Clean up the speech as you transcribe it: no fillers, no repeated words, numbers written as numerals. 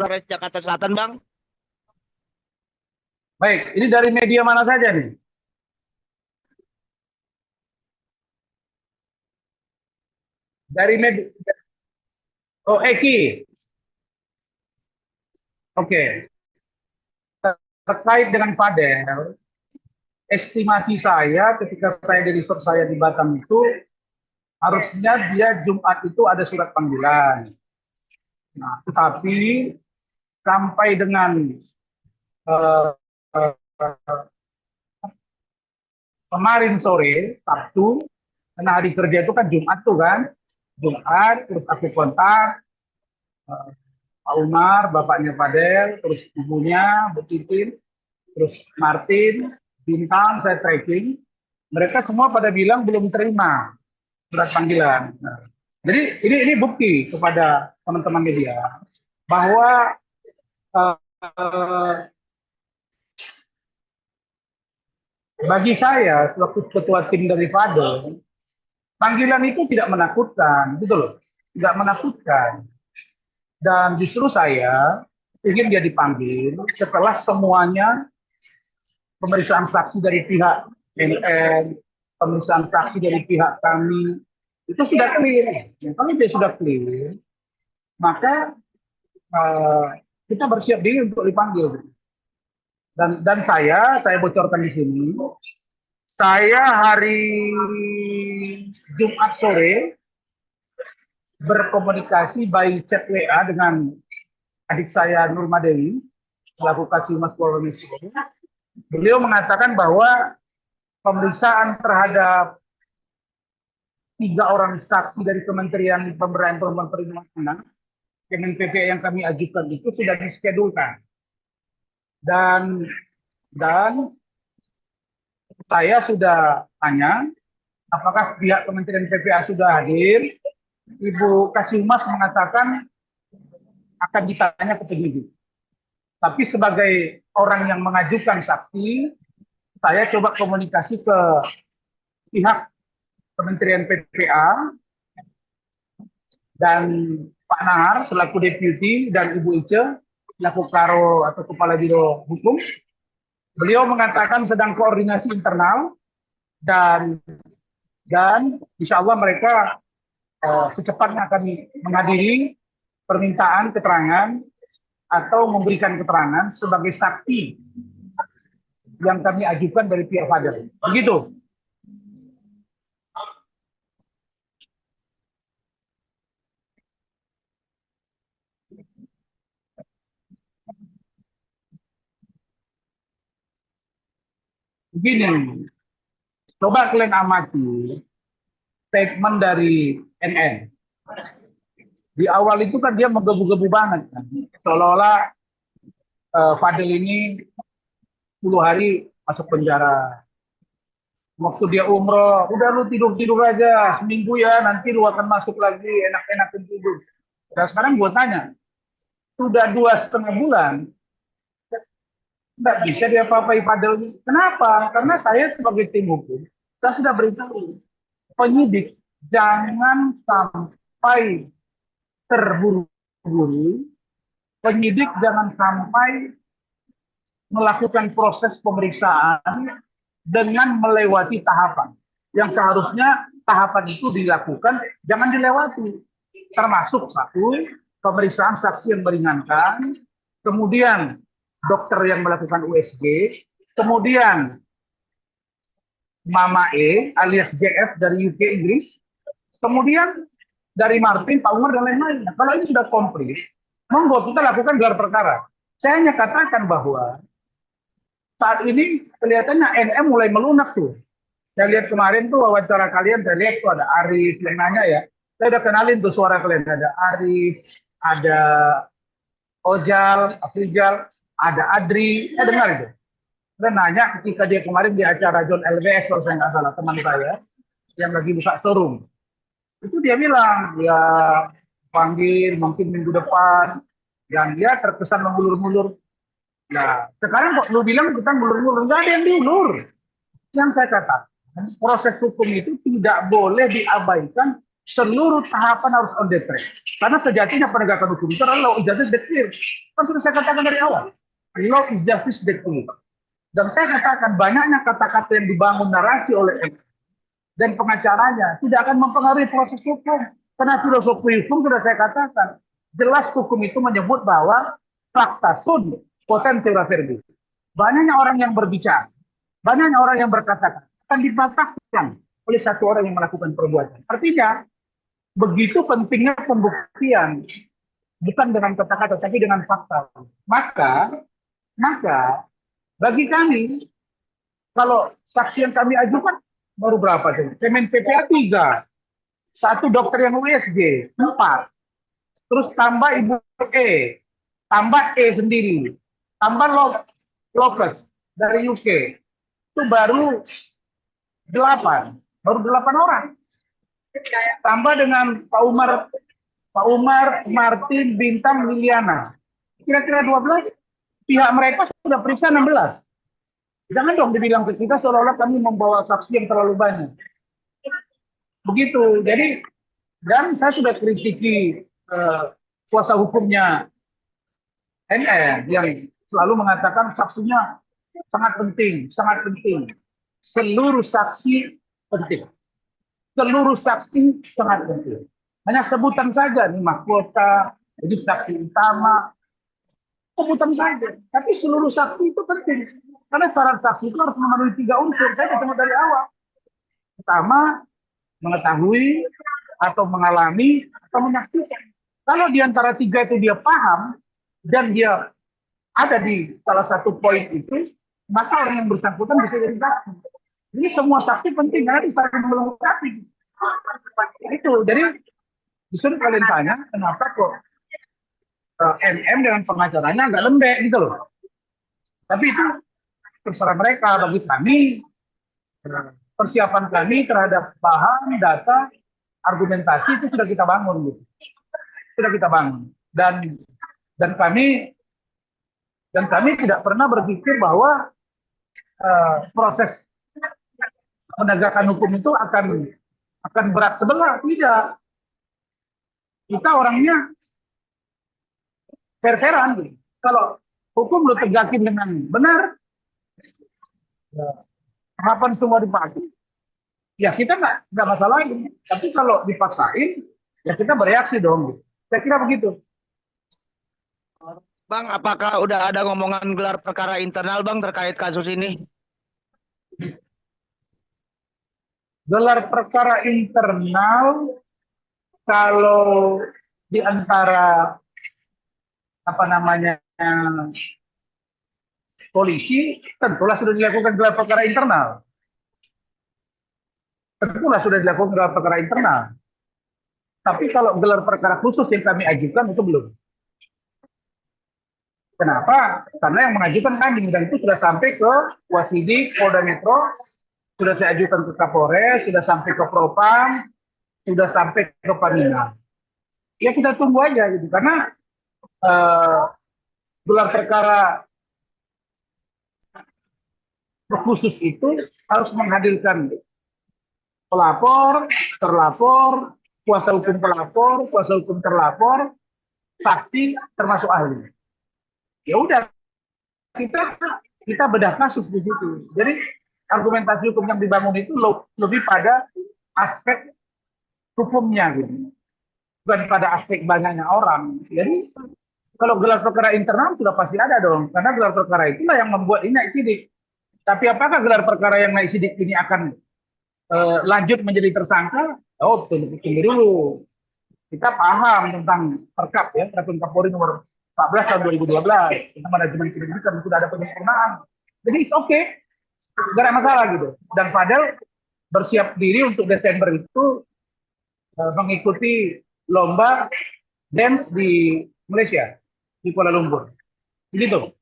Polres Jakarta Selatan, Bang. Baik, ini dari media mana saja nih? Dari media. Oh, Eki. Oke. Terkait dengan Fadel, estimasi saya ketika saya di resort saya di Batam itu harusnya dia Jumat itu ada surat panggilan. Nah, tetapi sampai dengan uh, kemarin sore Sabtu, karena hari kerja itu kan Jumat tuh kan, Jumat terus aku kontak uh, Pak Umar, bapaknya Fadel, terus ibunya, Bu Titin, terus Martin, Bintang, saya tracking. Mereka semua pada bilang belum terima surat panggilan. Nah, jadi ini bukti kepada teman-teman media bahwa uh, bagi saya selaku ketua tim dari Fadel, panggilan itu tidak menakutkan, gitu loh, tidak menakutkan. Dan justru saya ingin dia dipanggil setelah semuanya pemeriksaan saksi dari pihak NN, pemeriksaan saksi dari pihak kami, itu sudah clear. Kalau dia sudah clear, maka kita bersiap diri untuk dipanggil. Dan saya bocorkan di sini, saya hari Jumat sore berkomunikasi by chat WA dengan adik saya Nur Madewi, selaku Kasihumas Polda Metro. Beliau mengatakan bahwa pemeriksaan terhadap 3 orang saksi dari Kementerian Pemberdayaan Perempuan Perlindungan Anak, Kemen PPA yang kami ajukan itu sudah diskedulkan. Dan saya sudah tanya apakah pihak Kementerian PPA sudah hadir. Ibu Kasihumas mengatakan akan ditanya ke penyidik. Tapi sebagai orang yang mengajukan saksi, saya coba komunikasi ke pihak Kementerian PPA dan Pak Nahar selaku deputi dan Ibu Ice selaku Karo atau Kepala Biro Hukum. Beliau mengatakan sedang koordinasi internal dan insya Allah mereka secepatnya akan menghadiri permintaan keterangan atau memberikan keterangan sebagai saksi yang kami ajukan dari pihak Fadel. Begitu. Begini, coba kalian amati statement dari NN. Di awal itu kan dia menggebu-gebu banget kan. Seolah-olah Fadel ini 10 hari masuk penjara. Waktu dia umroh, udah lu tidur-tidur aja seminggu ya, nanti lu akan masuk lagi enak-enakin tidur. Dan sekarang gue tanya, sudah 2,5 bulan, nggak bisa diapa-apai Fadel. Kenapa? Karena saya sebagai tim hukum, saya sudah beritahu penyidik jangan sampai terburu-buru, penyidik jangan sampai melakukan proses pemeriksaan dengan melewati tahapan. Yang seharusnya tahapan itu dilakukan, jangan dilewati. Termasuk satu, pemeriksaan saksi yang meringankan, kemudian dokter yang melakukan USG, kemudian Mama E alias JF dari UK Inggris, kemudian dari Martin, Pak Umar, dan lain-lain. Kalau ini sudah komplit, monggo kita lakukan gelar perkara. Saya hanya katakan bahwa saat ini kelihatannya NM mulai melunak tuh. Saya lihat kemarin tuh wawancara kalian, saya lihat tuh ada Arif yang nanya ya. Saya udah kenalin tuh suara kalian. Ada Arif, ada Ojal, Afrizal, ada Adri. Saya dengar itu. Saya nanya ketika dia kemarin di acara John LBS, kalau saya nggak salah, teman saya yang lagi buka showroom. Itu dia bilang, ya panggil mungkin minggu depan. Dan dia terkesan mengulur-ngulur. Nah, sekarang kok lu bilang kita ngulur-ngulur, nggak ada yang diulur. Yang saya katakan, proses hukum itu tidak boleh diabaikan seluruh tahapan harus on the track. Karena sejatinya penegakan hukum itu adalah law is justice that clear. Kan sudah saya katakan dari awal. Law is justice that clear. Dan saya katakan banyaknya kata-kata yang dibangun narasi oleh dan pengacaranya tidak akan mempengaruhi proses hukum. Karena filosofi hukum sudah saya katakan. Jelas hukum itu menyebut bahwa fakta sunt potentiora verbis. Banyaknya orang yang berbicara, banyaknya orang yang berkata-kata akan dibatalkan oleh satu orang yang melakukan perbuatan. Artinya, begitu pentingnya pembuktian, bukan dengan kata-kata, tapi dengan fakta. Maka bagi kami, kalau saksi yang kami ajukan baru berapa tuh? Kemen PPA 3, satu dokter yang USG 4, terus tambah Ibu E, tambah E sendiri, tambah Lopez dari UK, itu baru 8, baru 8 orang. Tambah dengan Pak Umar, Martin, Bintang, Liliana. Kira-kira 12. Pihak mereka sudah periksa 16. Jangan dong dibilang ke kita seolah-olah kami membawa saksi yang terlalu banyak. Begitu. Jadi, dan saya sudah kritiki kuasa hukumnya NN yang selalu mengatakan saksinya sangat penting, sangat penting. Seluruh saksi penting. Seluruh saksi sangat penting. Hanya sebutan saja nih mahkota, jadi saksi utama, sebutan saja. Tapi seluruh saksi itu penting. Karena syarat saksi itu harus memenuhi 3 unsur. Saya ketemu dari awal. Pertama, mengetahui atau mengalami atau menyaksikan. Kalau di antara 3 itu dia paham dan dia ada di salah satu poin itu, maka orang yang bersangkutan bisa jadi saksi. Ini semua saksi penting karena saling melengkapi. Itu. Jadi disuruh kalian tanya kenapa kok NM dengan pengacaranya agak lembek gitu loh. Tapi itu terserah mereka. Bagi kami persiapan kami terhadap bahan, data, argumentasi itu sudah kita bangun gitu. Sudah kita bangun. Dan kami tidak pernah berpikir bahwa proses penegakan hukum itu akan berat sebelah. Tidak. Kita orangnya fair-fairan gitu. Kalau hukum lu tegakin dengan benar, tahapan semua dipakai, ya kita nggak masalah ini. Tapi kalau dipaksain, ya kita bereaksi dong. Gitu. Saya kira begitu. Bang, apakah udah ada ngomongan gelar perkara internal Bang terkait kasus ini? Gelar perkara internal kalau di antara polisi, tentulah sudah dilakukan gelar perkara internal. Tentulah sudah dilakukan gelar perkara internal. Tapi kalau gelar perkara khusus yang kami ajukan itu belum. Kenapa? Karena yang mengajukan kami dan itu sudah sampai ke Wasidik, Polda Metro, sudah saya ajukan ke Kapolres, sudah sampai ke Propam, sudah sampai ke Pamina. Ya kita tunggu aja gitu, karena gelar perkara khusus itu harus menghadirkan pelapor, terlapor, kuasa hukum pelapor, kuasa hukum terlapor, saksi termasuk ahli. Ya udah, kita bedah kasus di situ. Jadi argumentasi hukum yang dibangun itu lebih pada aspek hukumnya gitu, bukan pada aspek banyaknya orang. Jadi kalau gelar perkara internal sudah pasti ada dong, karena gelar perkara itulah yang membuat ini naik sidik. Tapi apakah gelar perkara yang naik sidik ini akan lanjut menjadi tersangka? Oh, tunggu dulu. Kita paham tentang Perkap ya, Peraturan Kapolri nomor 14 tahun 2012 tentang manajemen pendidikan, sudah ada penyempurnaan. Jadi it's okay, nggak ada masalah gitu. Dan Fadel bersiap diri untuk Desember itu mengikuti lomba dance di Malaysia, di Kuala Lumpur. Begitu.